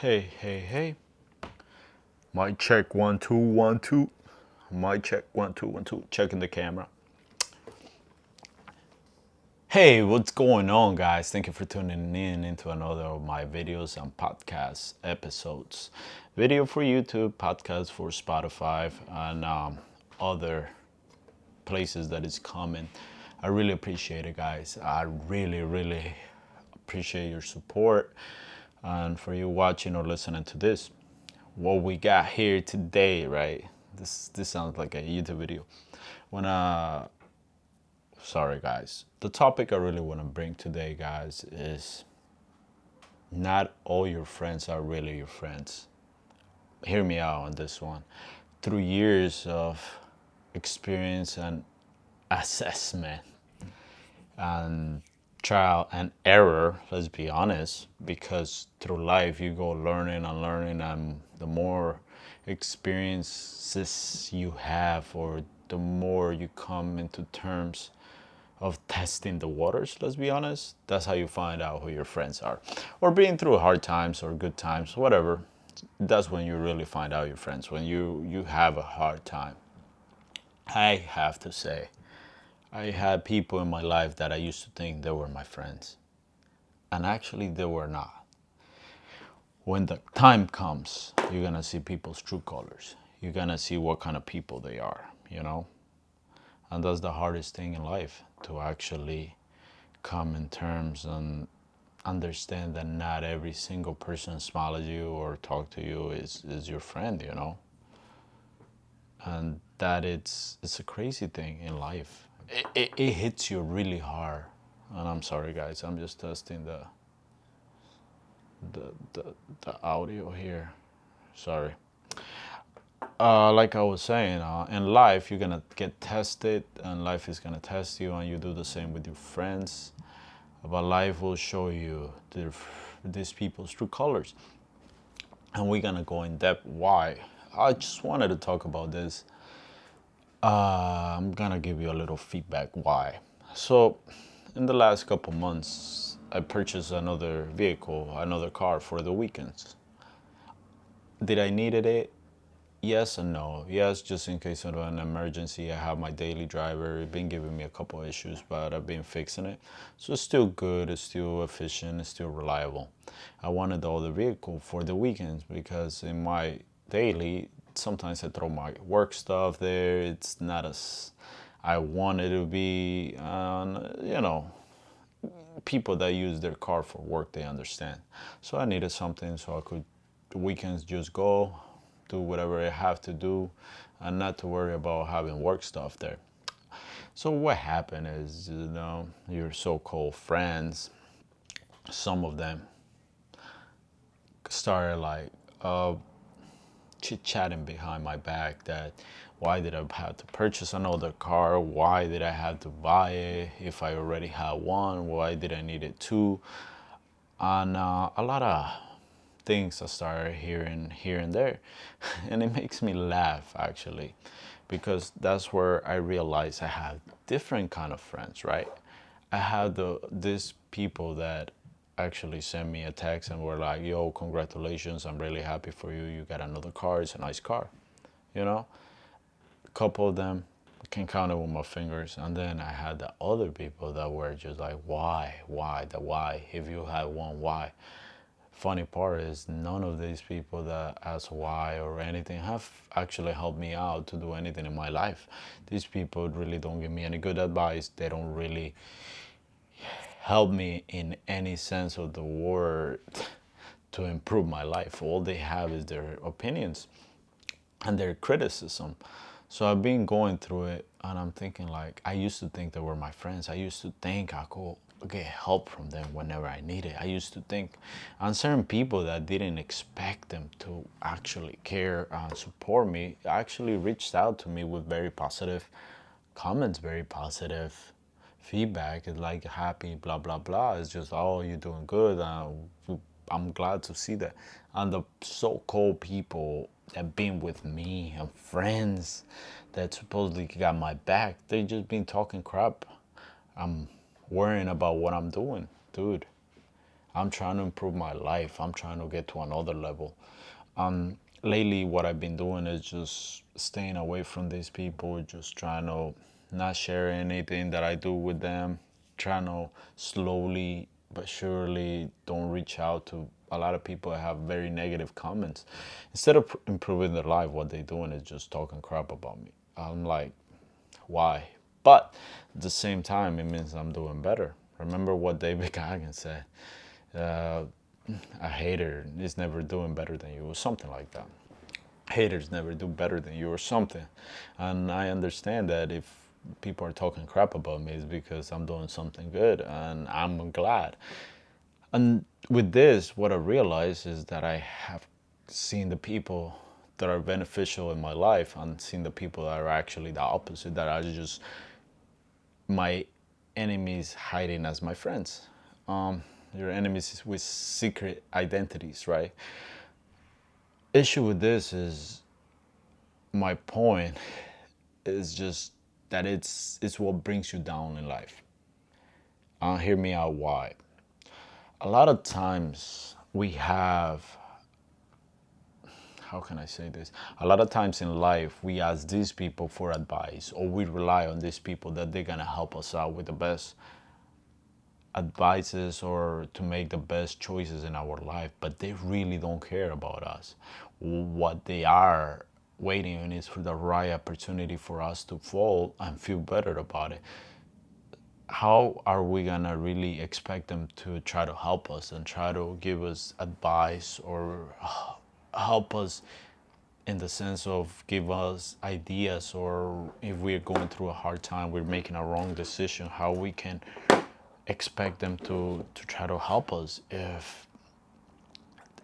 Hey. Mic check 1 2 1 2. Mic check 1 2 1 2. Checking the camera. Hey, what's going on, guys? Thank you for tuning in into another of my videos and podcast episodes. Video for YouTube, podcast for Spotify, and other places that is coming. I really appreciate it, guys. I really appreciate your support and for you watching or listening to this. What we got here today, right? This sounds like a YouTube video. Sorry, guys. The topic I really want to bring today, guys, is not all your friends are really your friends. Hear me out on this one. Through years of experience and assessment and trial and error, let's be honest, because through life you go learning and the more experiences you have, or the more you come into terms of testing the waters, let's be honest, that's how you find out who your friends are. Or being through hard times or good times, whatever, that's when you really find out your friends, when you have a hard time. I have to say, I had people in my life that I used to think they were my friends, and actually they were not. When the time comes, you're gonna see people's true colors. You're gonna see what kind of people they are. And that's the hardest thing in life, to actually come in terms and understand that not every single person smile at you or talk to you is your friend. And that it's a crazy thing in life. It hits you really hard. And I'm sorry, guys, I'm just testing the audio here. Sorry. Like I was saying, in life you're gonna get tested, and life is gonna test you, and you do the same with your friends. But life will show you these people's true colors, and we're gonna go in depth why. I just wanted to talk about this. I'm gonna give you a little feedback why. So, in the last couple months, I purchased another vehicle, another car for the weekends. Did I needed it? Yes and no. Yes, just in case of an emergency. I have my daily driver. It's been giving me a couple issues, but I've been fixing it. So it's still good, it's still efficient, it's still reliable. I wanted the other vehicle for the weekends because in my daily, sometimes I throw my work stuff there. It's not as I want it to be. People that use their car for work, they understand. So I needed something so I could, the weekends, just go, do whatever I have to do, and not to worry about having work stuff there. So what happened is, your so-called friends, some of them started like chit-chatting behind my back that why did I have to purchase another car? Why did I have to buy it if I already had one? Why did I need it two? And a lot of things I started hearing here and there, and it makes me laugh actually, because that's where I realize I have different kind of friends, right? I have these people that actually send me a text and were like, "Yo, congratulations! I'm really happy for you. You got another car. It's a nice car." A couple of them I can count it with my fingers, and then I had the other people that were just like, why? If you had one, why? Funny part is none of these people that ask why or anything have actually helped me out to do anything in my life. These people really don't give me any good advice. They don't really help me in any sense of the word to improve my life. All they have is their opinions and their criticism. So I've been going through it, and I'm thinking, like, I used to think they were my friends. I used to think I could get help from them whenever I need it. I used to think, and certain people that didn't expect them to actually care and support me actually reached out to me with very positive comments, very positive feedback. It's like, happy, blah blah blah. It's just, oh, you're doing good. I'm glad to see that. And the so-called people that been with me and friends that supposedly got my back, they just been talking crap. I'm worrying about what I'm doing, dude. I'm trying to improve my life. I'm trying to get to another level. Lately, what I've been doing is just staying away from these people, just trying to not share anything that I do with them, trying to slowly but surely don't reach out to a lot of people that have very negative comments. Instead of improving their life, what they're doing is just talking crap about me. I'm like, why? But at the same time, it means I'm doing better. Remember what David Goggins said. Uh, a hater is never doing better than you, or something like that. Haters never do better than you, or something. And I understand that if people are talking crap about me, it's because I'm doing something good, and I'm glad. And with this, what I realize is that I have seen the people that are beneficial in my life, and seen the people that are actually the opposite, that are just my enemies hiding as my friends. Your enemies with secret identities, right? Issue with this is, my point is just that it's what brings you down in life. Hear me out why. A lot of times we have, how can I say this? A lot of times in life we ask these people for advice, or we rely on these people that they're gonna help us out with the best advices or to make the best choices in our life, but they really don't care about us. What they are waiting on is for the right opportunity for us to fall and feel better about it. How are we gonna really expect them to try to help us and try to give us advice, or help us in the sense of give us ideas, or if we're going through a hard time, we're making a wrong decision, how we can expect them to try to help us if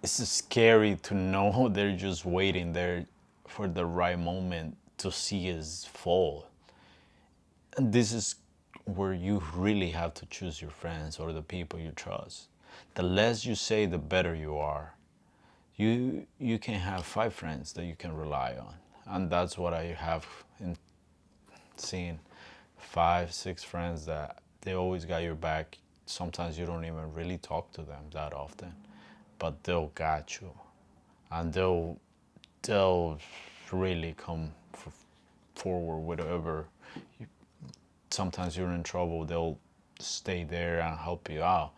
it's scary to know they're just waiting there for the right moment to see us fall. And this is where you really have to choose your friends or the people you trust. The less you say, the better you are. You can have 5 friends that you can rely on, and that's what I have in seeing 5, 6 friends that they always got your back. Sometimes you don't even really talk to them that often, but they'll got you, and they'll really come forward with whatever. Sometimes you're in trouble, they'll stay there and help you out.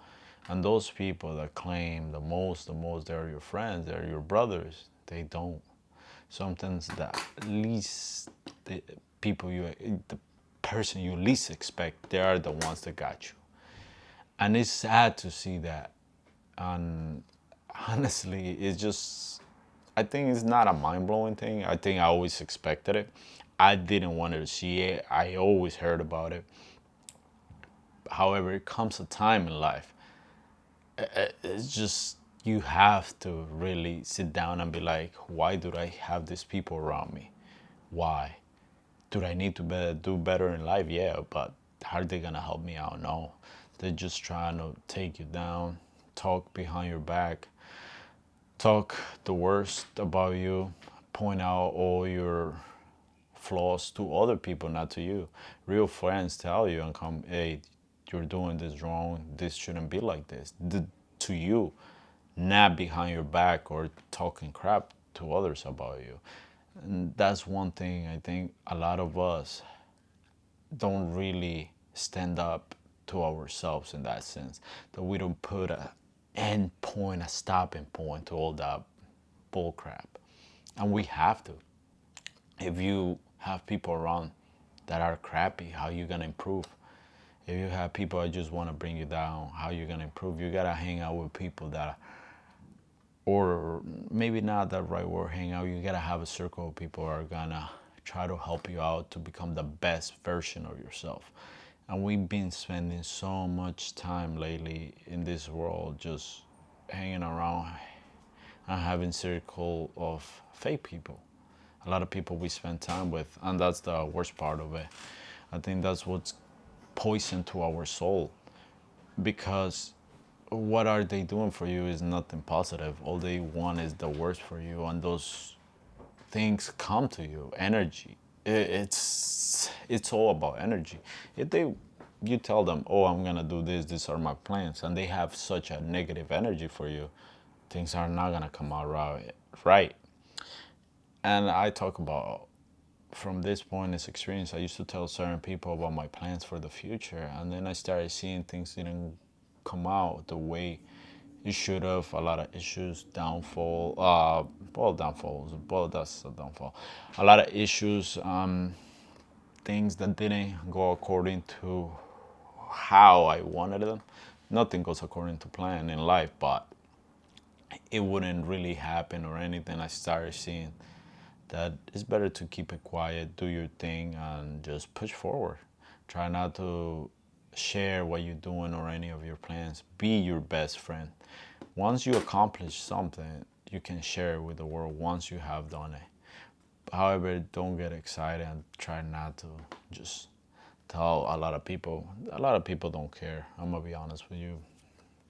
And those people that claim the most, they're your friends, they're your brothers, they don't. Sometimes the least, the the person you least expect, they are the ones that got you. And it's sad to see that. And honestly, it's just, I think it's not a mind-blowing thing. I think I always expected it. I didn't want to see it. I always heard about it. However, it comes a time in life. It's just, you have to really sit down and be like, why do I have these people around me? Why? Do I need to do better in life? Yeah, but how are they gonna help me out? No. They're just trying to take you down, talk behind your back, talk the worst about you, point out all your flaws to other people, not to you. Real friends tell you and come, hey, you're doing this wrong, this shouldn't be like this, to you, not behind your back or talking crap to others about you. And that's one thing I think a lot of us don't really stand up to ourselves in that sense, that we don't put a end point, a stopping point to all that bull crap. And we have to. If you have people around that are crappy, how you gonna improve? If you have people that just want to bring you down, how you gonna improve? You gotta hang out with people that, or maybe not the right word, hang out. You gotta have a circle of people who are gonna try to help you out to become the best version of yourself. And we've been spending so much time lately in this world just hanging around and having circle of fake people. A lot of people we spend time with, and that's the worst part of it. I think that's what's poison to our soul, because what are they doing for you is nothing positive. All they want is the worst for you, and those things come to you. Energy. It's all about energy. If they you tell them, oh, I'm gonna do this, these are my plans, and they have such a negative energy for you, things are not gonna come out right. And I talk about, from this point, this experience, I used to tell certain people about my plans for the future, and then I started seeing things didn't come out the way it should have. A lot of issues, downfalls, well, that's a downfall. A lot of issues, things that didn't go according to how I wanted them. Nothing goes according to plan in life, but it wouldn't really happen or anything. I started seeing that it's better to keep it quiet, do your thing, and just push forward. Try not to share what you're doing or any of your plans. Be your best friend. Once you accomplish something, you can share it with the world once you have done it. However, don't get excited and try not to just tell a lot of people. A lot of people don't care. I'm gonna be honest with you.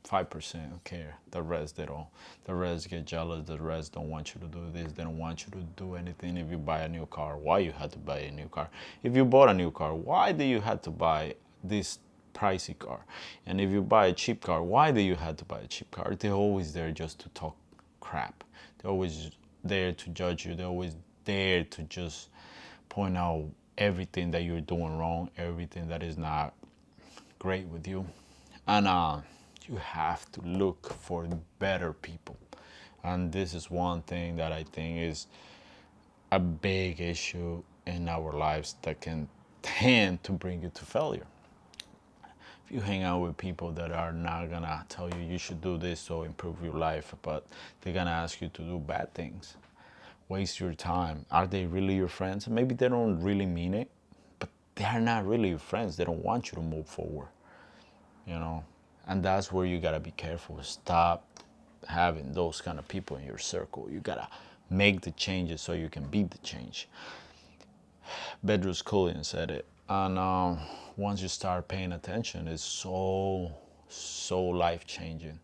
5% care. The rest, they don't. The rest get jealous. The rest don't want you to do this. They don't want you to do anything. If you buy a new car, why you had to buy a new car? If you bought a new car, why do you had to buy this pricey car? And if you buy a cheap car, why do you had to buy a cheap car? They're always there just to talk crap. They're always there to judge you. They're always there to just point out everything that you're doing wrong, everything that is not great with you. And you have to look for better people. And this is one thing that I think is a big issue in our lives that can tend to bring you to failure. If you hang out with people that are not gonna tell you you should do this to improve your life, but they're gonna ask you to do bad things, waste your time, are they really your friends? Maybe they don't really mean it, but they are not really your friends. They don't want you to move forward, you know? And that's where you gotta be careful. Stop having those kind of people in your circle. You gotta make the changes so you can beat the change. Bedros Keuilian said it. And once you start paying attention, it's so life-changing.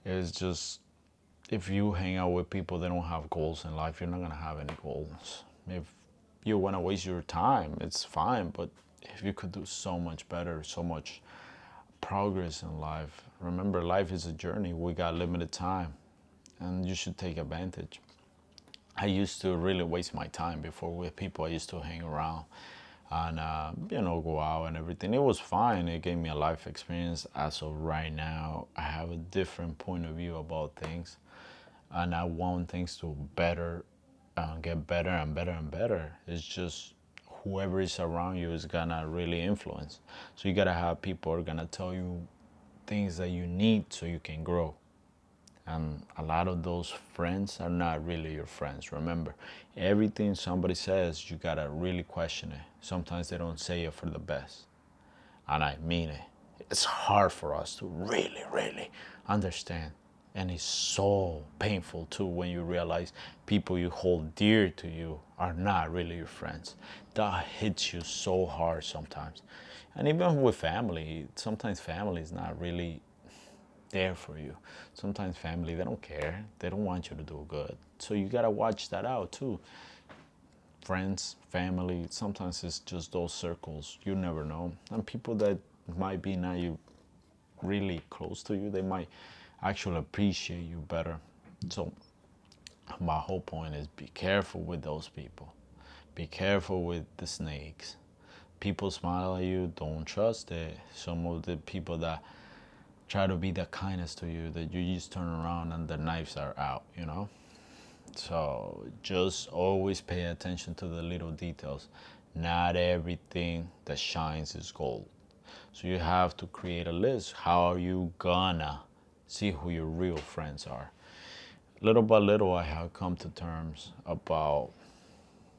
It's just, if you hang out with people that don't have goals in life, you're not gonna have any goals. If you wanna waste your time, it's fine, but if you could do so much better, so much progress in life. Remember, life is a journey. We got limited time, and you should take advantage. I used to really waste my time before with people I used to hang around and go out and everything. It was fine. It gave me a life experience. As of right now, I have a different point of view about things, and I want things to get better and better and better. It's just whoever is around you is gonna really influence. So you gotta have people who are gonna tell you things that you need so you can grow. And a lot of those friends are not really your friends. Remember, everything somebody says, you gotta really question it. Sometimes they don't say it for the best. And I mean it. It's hard for us to really, really understand. And it's so painful too when you realize people you hold dear to you are not really your friends. That hits you so hard sometimes. And even with family, sometimes family is not really there for you. Sometimes family, they don't care. They don't want you to do good. So you gotta watch that out too. Friends, family, sometimes it's just those circles. You never know. And people that might be not you really close to you, they might actually appreciate you better. So my whole point is be careful with those people. Be careful with the snakes. People smile at you, don't trust it. Some of the people that try to be the kindest to you, that you just turn around and the knives are out, So just always pay attention to the little details. Not everything that shines is gold. So you have to create a list. How are you gonna see who your real friends are? Little by little, I have come to terms about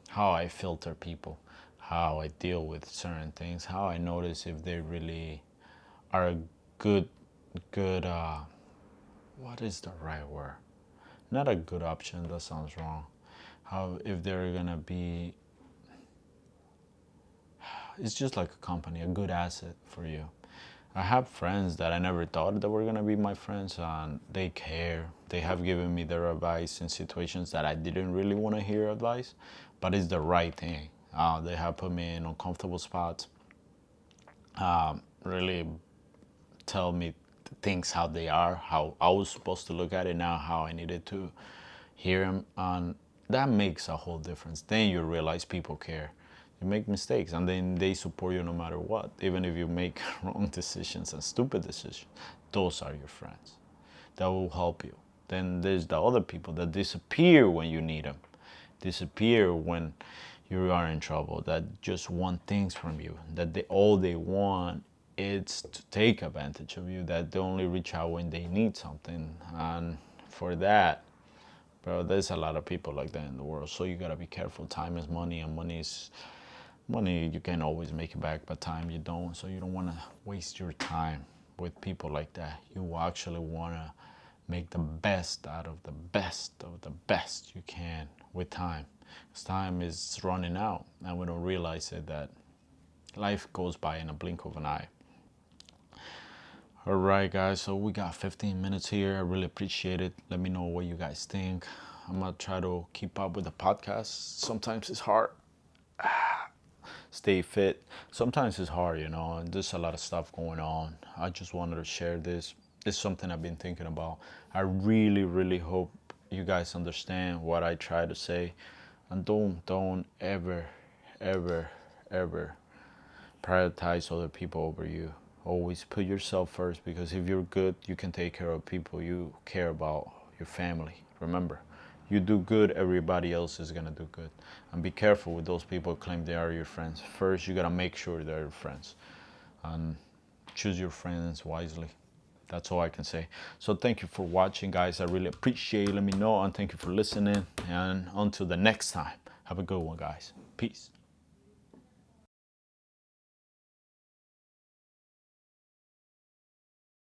how I filter people, how I deal with certain things, how I notice if they really are a good, what is the right word? Not a good option, that sounds wrong. How, if they're gonna be, it's just like a company, a good asset for you. I have friends that I never thought that were gonna be my friends, and they care. They have given me their advice in situations that I didn't really want to hear advice, but it's the right thing. They have put me in uncomfortable spots, really tell me things how they are, how I was supposed to look at it, now how I needed to hear them, and that makes a whole difference. Then you realize people care. You make mistakes, and then they support you no matter what, even if you make wrong decisions and stupid decisions. Those are your friends that will help you. Then there's the other people that disappear when you need them, disappear when you are in trouble, that just want things from you, that all they want is to take advantage of you, that they only reach out when they need something. And for that, bro, there's a lot of people like that in the world. So you gotta be careful. Time is money, and money. You can always make it back, but time you don't. So you don't want to waste your time with people like that. You actually want to make the best out of the best you can with time. Because time is running out, and we don't realize it, that life goes by in a blink of an eye. All right, guys, so we got 15 minutes here. I really appreciate it. Let me know what you guys think. I'm gonna try to keep up with the podcast. Sometimes it's hard. Stay fit. Sometimes it's hard, and there's a lot of stuff going on. I just wanted to share this. It's something I've been thinking about. I really, really hope you guys understand what I try to say. And don't ever, ever, ever prioritize other people over you. Always put yourself first, because if you're good, you can take care of people you care about, your family. Remember, you do good, everybody else is gonna do good. And be careful with those people who claim they are your friends. First, you gotta make sure they're your friends. And choose your friends wisely. That's all I can say. So thank you for watching, guys. I really appreciate it. Let me know, and thank you for listening. And until the next time, have a good one, guys. Peace.